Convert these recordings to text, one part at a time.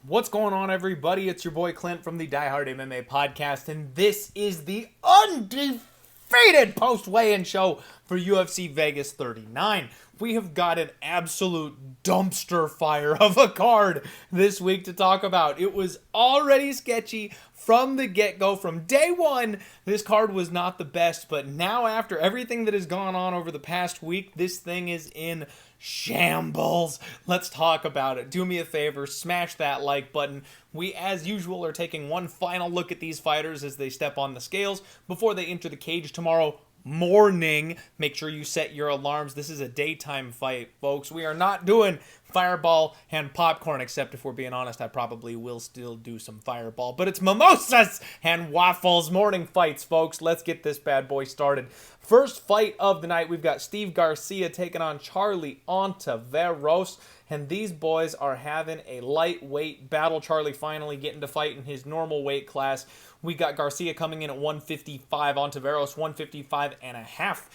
What's going on, everybody? It's your boy Clint from the Die Hard MMA podcast, and this is the undefeated post-weigh-in show for UFC Vegas 39. We have got an absolute dumpster fire of a card this week to talk about. It was already sketchy from the get-go. From day one, this card was not the best, but now after everything that has gone on over the past week, this thing is in shambles. Let's talk about it. Do me a favor, smash that like button. We, as usual, are taking one final look at these fighters as they step on the scales before they enter the cage tomorrow morning. Make sure you set your alarms. This is a daytime fight, folks. We are not doing Fireball and popcorn, except if we're being honest, I probably will still do some Fireball, but it's mimosas and waffles. Morning fights, folks. Let's get this bad boy started. First fight of the night, we've got Steve Garcia taking on Charlie Ontiveros, and these boys are having a lightweight battle. Charlie finally getting to fight in his normal weight class. We got Garcia coming in at 155, Ontiveros 155 and a half.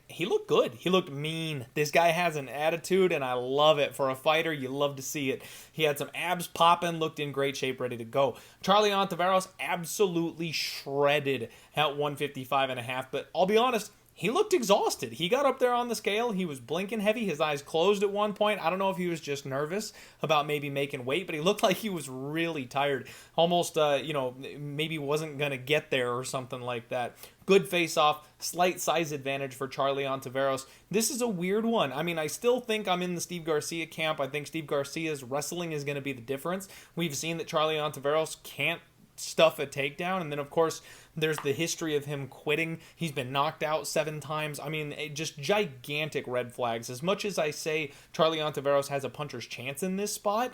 He looked good. He looked mean. This guy has an attitude, and I love it. For a fighter, you love to see it. He had some abs popping, looked in great shape, ready to go. Charlie Ontiveros absolutely shredded at 155 and a half, but I'll be honest, he looked exhausted. He got up there on the scale. He was blinking heavy. His eyes closed at one point. I don't know if he was just nervous about maybe making weight, but he looked like he was really tired. Almost, maybe wasn't going to get there or something like that. Good face-off, slight size advantage for Charlie Ontiveros. This is a weird one. I mean, I still think I'm in the Steve Garcia camp. I think Steve Garcia's wrestling is going to be the difference. We've seen that Charlie Ontiveros can't stuff a takedown, and then of course there's the history of him quitting. He's been knocked out 7 times. I mean, just gigantic red flags. As much as I say Charlie Ontiveros has a puncher's chance in this spot,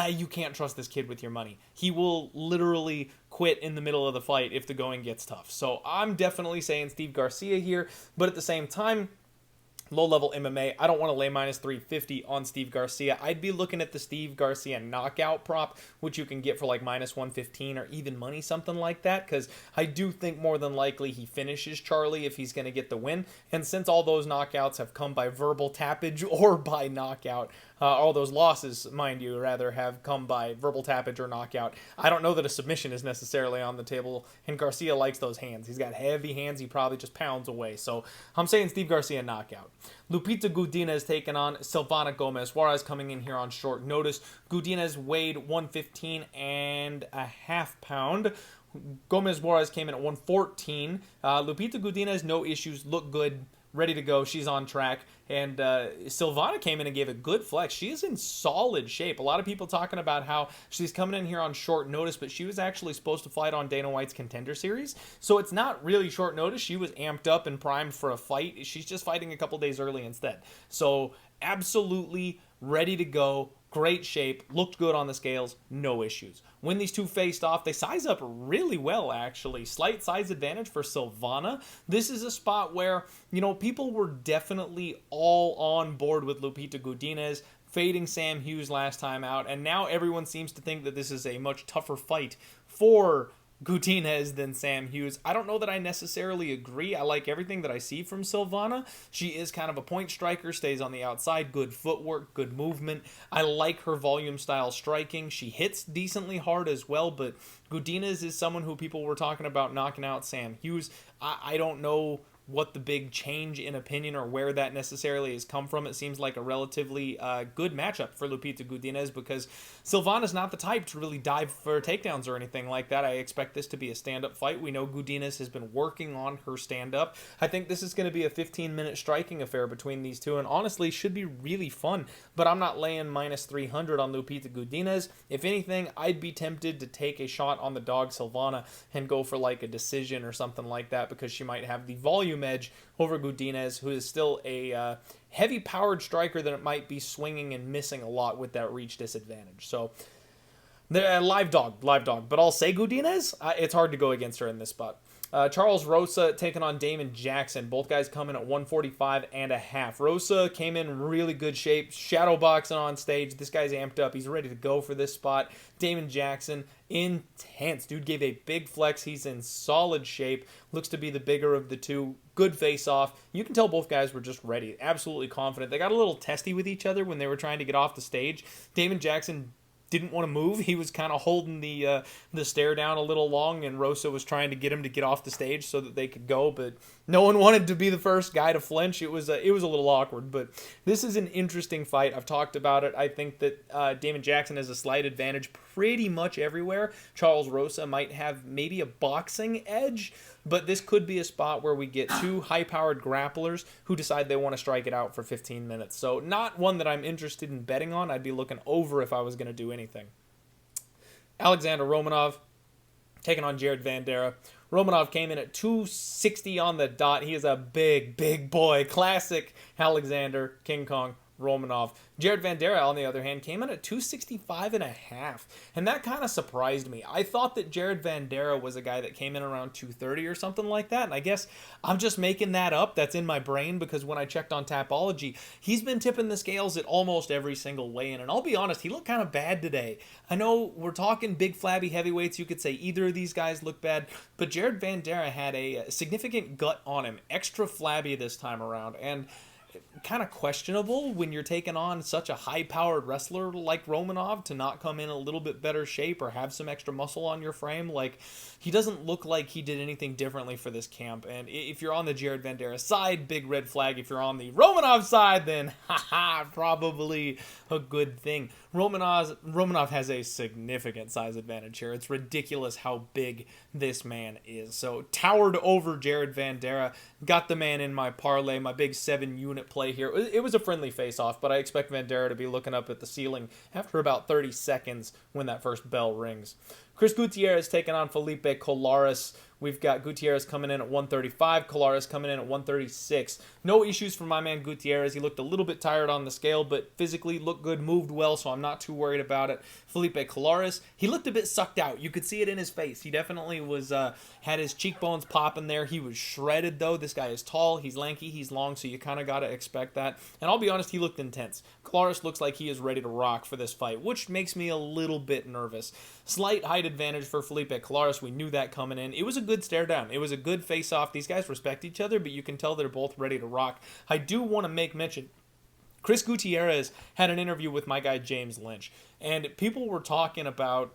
you can't trust this kid with your money. He will literally quit in the middle of the fight if the going gets tough. So I'm definitely saying Steve Garcia here, but at the same time, low-level MMA, I don't want to lay minus 350 on Steve Garcia. I'd be looking at the Steve Garcia knockout prop, which you can get for like minus 115 or even money, something like that, because I do think more than likely he finishes Charlie if he's going to get the win. And since all those knockouts have come by verbal tappage or by knockout, all those losses, mind you, rather, have come by verbal tappage or knockout, I don't know that a submission is necessarily on the table, and Garcia likes those hands. He's got heavy hands. He probably just pounds away. So I'm saying Steve Garcia knockout. Lupita Godinez taking on Silvana Gomez. Juarez coming in here on short notice. Godinez weighed 115 and a half pound. Gomez Juarez came in at 114. Lupita Godinez, no issues, looked good, ready to go. She's on track. And Silvana came in and gave a good flex. She is in solid shape. A lot of people talking about how she's coming in here on short notice, but she was actually supposed to fight on Dana White's Contender Series. So it's not really short notice. She was amped up and primed for a fight. She's just fighting a couple days early instead. So absolutely ready to go. Great shape, looked good on the scales, no issues. When these two faced off, they size up really well, actually. Slight size advantage for Silvana. This is a spot where, people were definitely all on board with Lupita Godinez, fading Sam Hughes last time out, and now everyone seems to think that this is a much tougher fight for Godinez than Sam Hughes. I don't know that I necessarily agree. I like everything that I see from Silvana. She is kind of a point striker, stays on the outside, good footwork, good movement. I like her volume style striking. She hits decently hard as well, but Godinez is someone who people were talking about knocking out Sam Hughes. I don't know what the big change in opinion or where that necessarily has come from. It seems like a relatively good matchup for Lupita Godinez because Silvana's not the type to really dive for takedowns or anything like that. I expect this to be a stand-up fight. We know Godinez has been working on her stand-up. I think this is going to be a 15-minute striking affair between these two, and honestly should be really fun, but I'm not laying minus 300 on Lupita Godinez. If anything, I'd be tempted to take a shot on the dog Silvana and go for like a decision or something like that because she might have the volume edge over Godinez, who is still a heavy-powered striker that might be swinging and missing a lot with that reach disadvantage. So, live dog. But I'll say Godinez. It's hard to go against her in this spot. Charles Rosa taking on Damon Jackson. Both guys coming at 145 and a half. Rosa came in really good shape, shadow boxing on stage. This guy's amped up. He's ready to go for this spot. Damon Jackson, intense. Dude gave a big flex. He's in solid shape. Looks to be the bigger of the two. Good face-off. You can tell both guys were just ready. Absolutely confident. They got a little testy with each other when they were trying to get off the stage. Damon Jackson didn't want to move. He was kind of holding the stare down a little long, and Rosa was trying to get him to get off the stage so that they could go, but no one wanted to be the first guy to flinch. It was a little awkward, but this is an interesting fight. I've talked about it. I think that Damon Jackson has a slight advantage pretty much everywhere. Charles Rosa might have maybe a boxing edge, but this could be a spot where we get two high-powered grapplers who decide they want to strike it out for 15 minutes. So not one that I'm interested in betting on. I'd be looking over if I was going to do anything. Alexander Romanov taking on Jared Vanderaa. Romanov came in at 260 on the dot. He is a big, big boy. Classic Alexander King Kong Romanov. Jared Vanderaa, on the other hand, came in at 265 and a half, and that kind of surprised me. I thought that Jared Vanderaa was a guy that came in around 230 or something like that, and I guess I'm just making that up. That's in my brain because when I checked on Tapology, he's been tipping the scales at almost every single weigh-in, and I'll be honest, he looked kind of bad today. I know we're talking big, flabby heavyweights. You could say either of these guys look bad, but Jared Vanderaa had a significant gut on him, extra flabby this time around, and kind of questionable when you're taking on such a high-powered wrestler like Romanov to not come in a little bit better shape or have some extra muscle on your frame. Like, he doesn't look like he did anything differently for this camp. And if you're on the Jared Vanderaa side, big red flag. If you're on the Romanov side, then probably a good thing. Romanov has a significant size advantage here. It's ridiculous how big this man is. So towered over Jared Vanderaa, got the man in my parlay, my big 7-unit play here. It was a friendly face-off, but I expect Vanderaa to be looking up at the ceiling after about 30 seconds when that first bell rings. Chris Gutiérrez taking on Felipe Colares. We've got Gutiérrez coming in at 135, Colares coming in at 136. No issues for my man Gutiérrez. He looked a little bit tired on the scale, but physically looked good, moved well, so I'm not too worried about it. Felipe Colares, he looked a bit sucked out. You could see it in his face. He definitely was had his cheekbones popping there. He was shredded, though. This guy is tall, he's lanky, he's long, so you kind of got to expect that. And I'll be honest, he looked intense. Colares looks like he is ready to rock for this fight, which makes me a little bit nervous. Slight height advantage for Felipe Colares. We knew that coming in. It was a good stare down. It was a good face-off. These guys respect each other, but you can tell they're both ready to rock. I do want to make mention, Chris Gutiérrez had an interview with my guy James Lynch, and people were talking about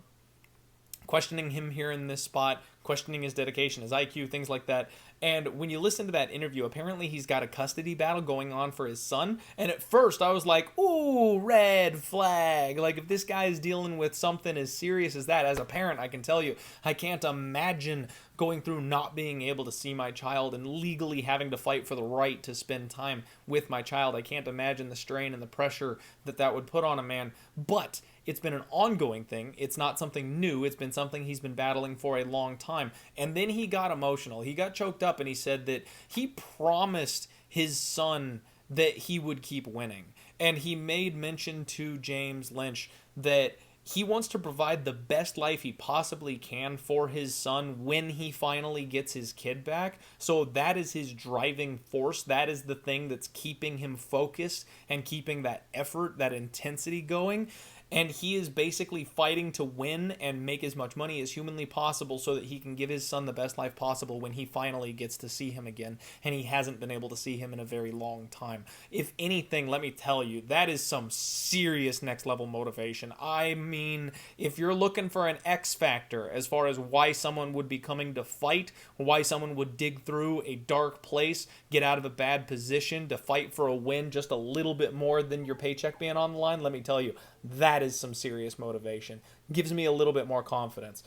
questioning him here in this spot, questioning his dedication, his IQ, things like that. And when you listen to that interview, apparently he's got a custody battle going on for his son. And at first I was like, ooh, red flag. Like, if this guy is dealing with something as serious as that, as a parent, I can tell you, I can't imagine going through not being able to see my child and legally having to fight for the right to spend time with my child. I can't imagine the strain and the pressure that that would put on a man. But it's been an ongoing thing. It's not something new. It's been something he's been battling for a long time. And then he got emotional. He got choked up, and he said that he promised his son that he would keep winning. And he made mention to James Lynch that he wants to provide the best life he possibly can for his son when he finally gets his kid back. So that is his driving force. That is the thing that's keeping him focused and keeping that effort, that intensity going. And he is basically fighting to win and make as much money as humanly possible so that he can give his son the best life possible when he finally gets to see him again. And he hasn't been able to see him in a very long time. If anything, let me tell you, that is some serious next level motivation. I mean, if you're looking for an X factor as far as why someone would be coming to fight, why someone would dig through a dark place, get out of a bad position to fight for a win just a little bit more than your paycheck being on the line, let me tell you, that is some serious motivation. Gives me a little bit more confidence.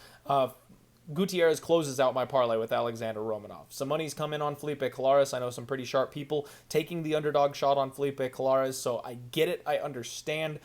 Gutiérrez closes out my parlay with Alexander Romanov. Some money's come in on Felipe Colares. I know some pretty sharp people taking the underdog shot on Felipe Colares, so I get it. I understand.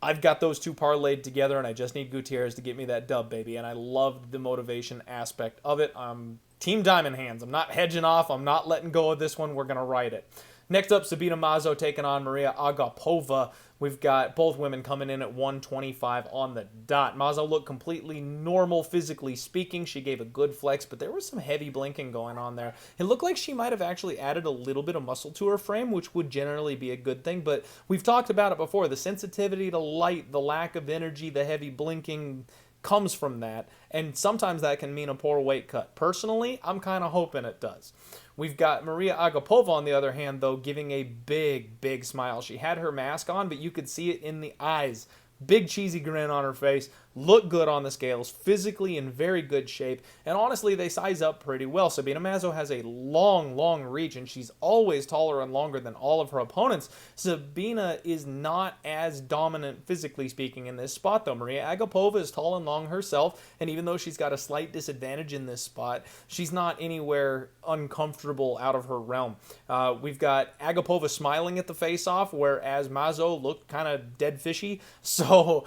I've got those two parlayed together, and I just need Gutiérrez to get me that dub, baby, and I loved the motivation aspect of it. I'm Team Diamond Hands. I'm not hedging off. I'm not letting go of this one. We're going to ride it. Next up, Sabina Mazo taking on Mariya Agapova. We've got both women coming in at 125 on the dot. Mazo looked completely normal physically speaking. She gave a good flex, but there was some heavy blinking going on there. It looked like she might have actually added a little bit of muscle to her frame, which would generally be a good thing, but we've talked about it before. The sensitivity to light, the lack of energy, the heavy blinking comes from that, and sometimes that can mean a poor weight cut. Personally, I'm kind of hoping it does. We've got Mariya Agapova, on the other hand, though, giving a big, big smile. She had her mask on, but you could see it in the eyes. big cheesy grin on her face, look good on the scales, physically in very good shape, and honestly, they size up pretty well. Sabina Mazo has a long reach, and she's always taller and longer than all of her opponents. Sabina is not as dominant physically speaking in this spot, though. Mariya Agapova is tall and long herself, and even though she's got a slight disadvantage in this spot, she's not anywhere uncomfortable out of her realm. We've got Agapova smiling at the face-off, whereas Mazo looked kind of dead fishy. So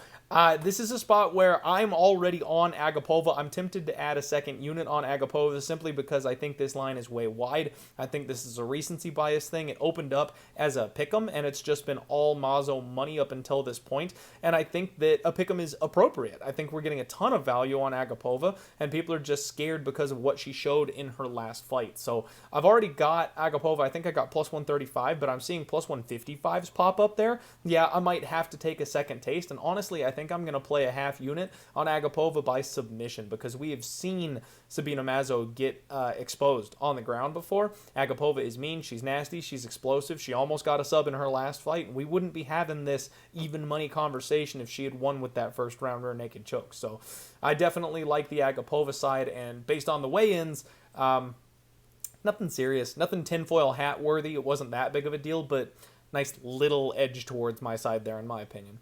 this is a spot where I'm already on Agapova. I'm tempted to add a second unit on Agapova simply because I think this line is way wide. I think this is a recency bias thing. It opened up as a pick'em, and it's just been all Mazo money up until this point. And I think that a pick'em is appropriate. I think we're getting a ton of value on Agapova, and people are just scared because of what she showed in her last fight. So I've already got Agapova. I think I got plus 135, but I'm seeing plus 155s pop up there. Yeah, I might have to take a second taste, and honestly, I think I'm going to play a half unit on Agapova by submission because we have seen Sabina Mazo get exposed on the ground before. Agapova is mean, she's nasty, she's explosive, she almost got a sub in her last fight, and we wouldn't be having this even money conversation if she had won with that first round rear naked choke. So I definitely like the Agapova side, and based on the weigh-ins, nothing serious, nothing tinfoil hat worthy. It wasn't that big of a deal, but nice little edge towards my side there in my opinion.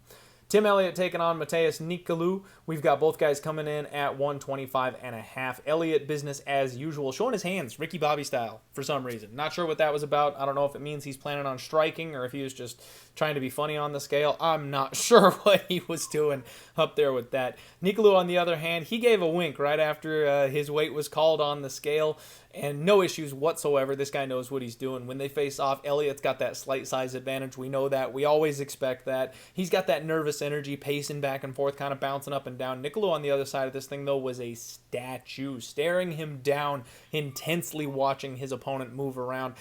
Tim Elliott taking on Matheus Nicolau. We've got both guys coming in at 125.5. Elliott, business as usual, showing his hands, Ricky Bobby style, for some reason. Not sure what that was about. I don't know if it means he's planning on striking or if he was just trying to be funny on the scale. I'm not sure what he was doing up there with that. Nicolau, on the other hand, he gave a wink right after his weight was called on the scale, and no issues whatsoever. This guy knows what he's doing. When they face off, Elliott's got that slight size advantage. We know that. We always expect that. He's got that nervous energy, pacing back and forth, kind of bouncing up and down. Nicolau on the other side of this thing, though, was a statue, staring him down, intensely watching his opponent move around.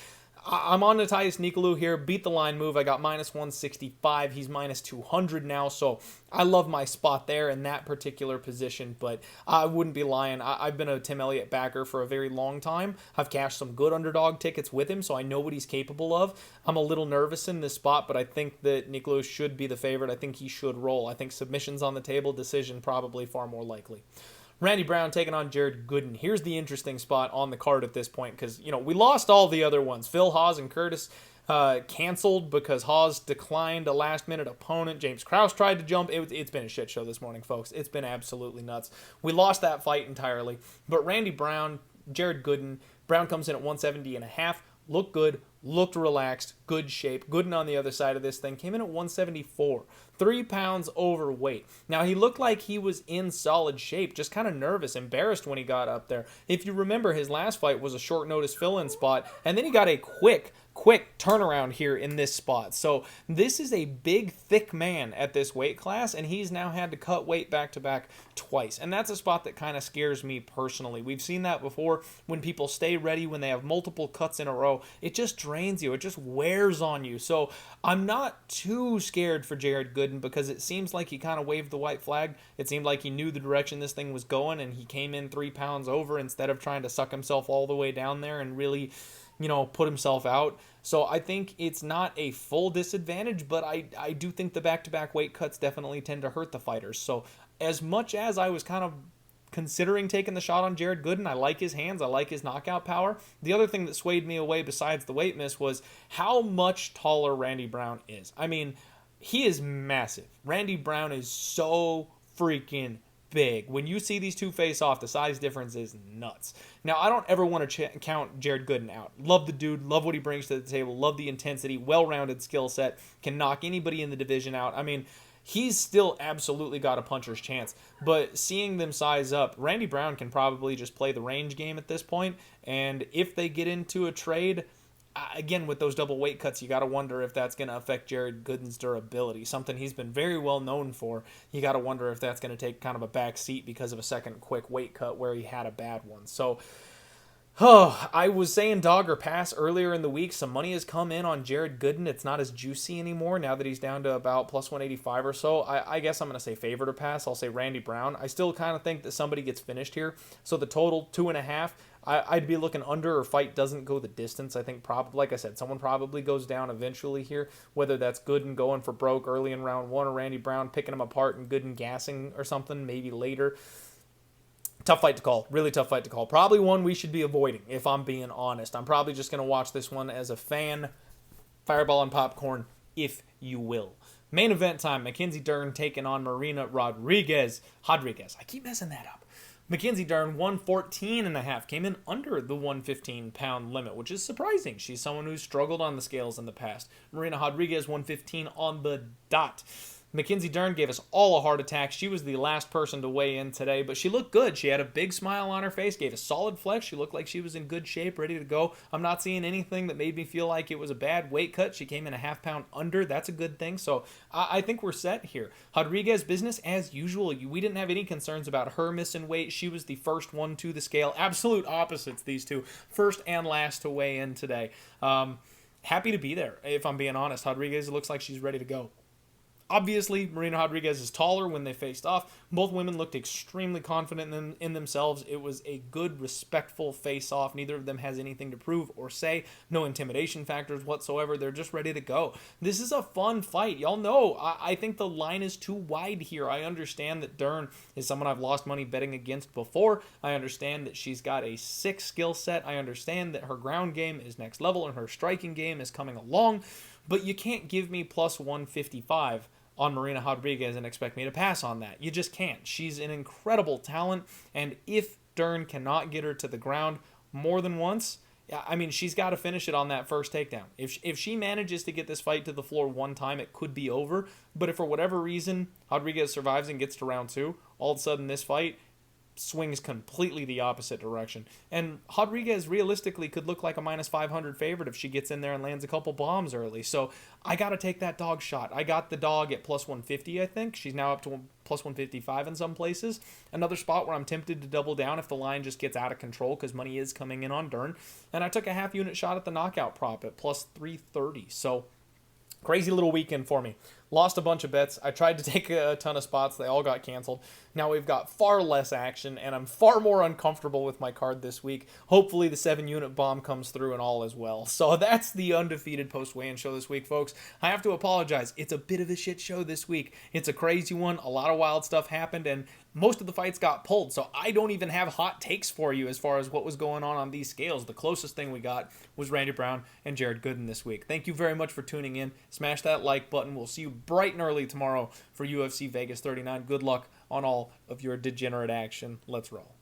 I'm on Matheus Nicolau here. Beat the line move. I got minus 165. He's minus 200 now, so I love my spot there in that particular position, but I wouldn't be lying. I've been a Tim Elliott backer for a very long time. I've cashed some good underdog tickets with him, so I know what he's capable of. I'm a little nervous in this spot, but I think that Nicolau should be the favorite. I think he should roll. I think submission's on the table, decision probably far more likely. Randy Brown taking on Jared Gooden. Here's the interesting spot on the card at this point because, we lost all the other ones. Phil Hawes and Curtis canceled because Hawes declined a last-minute opponent. James Krause tried to jump. It's been a shit show this morning, folks. It's been absolutely nuts. We lost that fight entirely. But Randy Brown, Jared Gooden, Brown comes in at 170.5. Looked good, looked relaxed, good shape. Gooden on the other side of this thing came in at 174, 3 pounds overweight. Now, he looked like he was in solid shape, just kind of nervous, embarrassed when he got up there. If you remember, his last fight was a short notice fill-in spot, and then he got a quick turnaround here in this spot. So this is a big, thick man at this weight class, and he's now had to cut weight back-to-back twice. And that's a spot that kind of scares me personally. We've seen that before when people stay ready, when they have multiple cuts in a row. It just drains you. It just wears on you. So I'm not too scared for Jared Gooden because it seems like he kind of waved the white flag. It seemed like he knew the direction this thing was going, and he came in 3 pounds over instead of trying to suck himself all the way down there and really put himself out. So I think it's not a full disadvantage, but I do think the back-to-back weight cuts definitely tend to hurt the fighters. So as much as I was kind of considering taking the shot on Jared Gooden, I like his hands, I like his knockout power. The other thing that swayed me away besides the weight miss was how much taller Randy Brown is. I mean, he is massive. Randy Brown is so freaking big. When you see these two face off, the size difference is nuts. Now, I don't ever want to count Jared Gooden out. Love the dude, love what he brings to the table, love the intensity, well-rounded skill set, can knock anybody in the division out. I mean, he's still absolutely got a puncher's chance, but seeing them size up, Randy Brown can probably just play the range game at this point, and if they get into a trade, again, with those double weight cuts, you got to wonder if that's going to affect Jared Gooden's durability, something he's been very well known for. You got to wonder if that's going to take kind of a back seat because of a second quick weight cut where he had a bad one. So Oh, I was saying dog or pass earlier in the week. Some money has come in on Jared Gooden. It's not as juicy anymore now that he's down to about plus 185 or so. I guess I'm going to say favorite or pass. I'll say Randy Brown. I still kind of think that somebody gets finished here. So the total, 2.5. I'd be looking under or fight doesn't go the distance. I think probably, like I said, someone probably goes down eventually here, whether that's Gooden going for broke early in round 1 or Randy Brown picking him apart and Gooden gassing or something, maybe later. Tough fight to call. Really tough fight to call. Probably one we should be avoiding, if I'm being honest. I'm probably just going to watch this one as a fan. Fireball and popcorn, if you will. Main event time. Mackenzie Dern taking on Marina Rodriguez. I keep messing that up. Mackenzie Dern, 114.5. Came in under the 115-pound limit, which is surprising. She's someone who's struggled on the scales in the past. Marina Rodriguez, 115 on the dot. Mackenzie Dern gave us all a heart attack. She was the last person to weigh in today, but she looked good. She had a big smile on her face, gave a solid flex. She looked like she was in good shape, ready to go. I'm not seeing anything that made me feel like it was a bad weight cut. She came in a half pound under. That's a good thing. So I think we're set here. Rodriguez, business as usual. We didn't have any concerns about her missing weight. She was the first one to the scale. Absolute opposites, these two. First and last to weigh in today. Happy to be there, if I'm being honest. Rodriguez looks like she's ready to go. Obviously, Marina Rodriguez is taller when they faced off. Both women looked extremely confident in themselves. It was a good, respectful face-off. Neither of them has anything to prove or say. No intimidation factors whatsoever. They're just ready to go. This is a fun fight. Y'all know, I think the line is too wide here. I understand that Dern is someone I've lost money betting against before. I understand that she's got a sick skill set. I understand that her ground game is next level and her striking game is coming along. But you can't give me plus 155 on Marina Rodriguez and expect me to pass on that. You just can't. She's an incredible talent, and if Dern cannot get her to the ground more than once, I mean, she's got to finish it on that first takedown. If she manages to get this fight to the floor one time, it could be over. But if for whatever reason Rodriguez survives and gets to round 2, all of a sudden this fight swings completely the opposite direction. And Rodriguez realistically could look like a minus 500 favorite if she gets in there and lands a couple bombs early. So I got to take that dog shot. I got the dog at plus 150, I think. She's now up to plus 155 in some places. Another spot where I'm tempted to double down if the line just gets out of control because money is coming in on Dern. And I took a half unit shot at the knockout prop at plus 330. So crazy little weekend for me. Lost a bunch of bets. I tried to take a ton of spots. They all got canceled. Now we've got far less action, and I'm far more uncomfortable with my card this week. Hopefully the 7-unit bomb comes through and all as well. So that's the Undefeated post-weigh-in show this week, folks. I have to apologize. It's a bit of a shit show this week. It's a crazy one. A lot of wild stuff happened, and most of the fights got pulled. So I don't even have hot takes for you as far as what was going on these scales. The closest thing we got was Randy Brown and Jared Gooden this week. Thank you very much for tuning in. Smash that like button. We'll see you bright and early tomorrow for UFC Vegas 39. Good luck on all of your degenerate action. Let's roll.